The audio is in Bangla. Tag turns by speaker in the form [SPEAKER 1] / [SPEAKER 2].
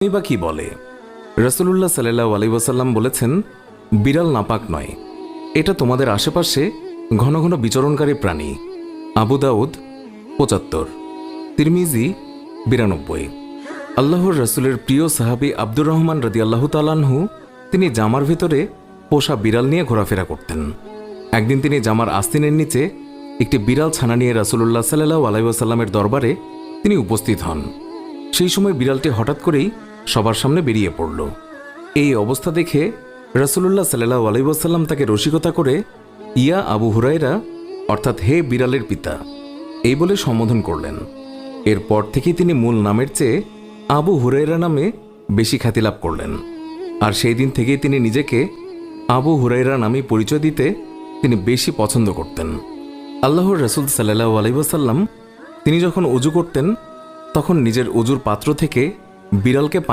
[SPEAKER 1] বা কি বলে? রাসূলুল্লাহ সাল্লাল্লাহু আলাইহি ওয়াসাল্লাম বলেছেন, বিড়াল নাপাক নয়, এটা তোমাদের আশেপাশে ঘন ঘন বিচরণকারী প্রাণী। আবু দাউদ ৭৫, তিরমিজি ৯২। আল্লাহর রাসূলের প্রিয় সাহাবী আব্দুর রহমান রাদিয়াল্লাহু তাআলা আনহু তিনি জামার ভেতরে পোষা বিড়াল নিয়ে ঘোরাফেরা করতেন। একদিন তিনি জামার আস্তিনের নিচে একটি বিড়াল ছানা নিয়ে রাসূলুল্লাহ সাল্লাল্লাহু আলাইহি ওয়াসাল্লামের দরবারে তিনি উপস্থিত হন। সেই সময় বিড়ালটি হঠাৎ করেই সবার সামনে বেরিয়ে পড়ল। এই অবস্থা দেখে রাসূলুল্লাহ সাল্লাল্লাহু আলাইহি ওয়াসাল্লাম তাকে রসিকতা করে ইয়া আবু হুরায়রা, অর্থাৎ হে বিড়ালের পিতা, এই বলে সম্বোধন করলেন। এরপর থেকেই তিনি মূল নামের চেয়ে আবু হুরায়রা নামে বেশি খ্যাতি লাভ করলেন। আর সেই দিন থেকেই তিনি নিজেকে আবু হুরায়রা নামে পরিচয় দিতে তিনি বেশি পছন্দ করতেন। আল্লাহর রাসূল সাল্লাল্লাহু আলাইহি ওয়াসাল্লাম তিনি যখন ওযু করতেন তখন নিজের ওযুর পাত্র থেকে বিড়ালকে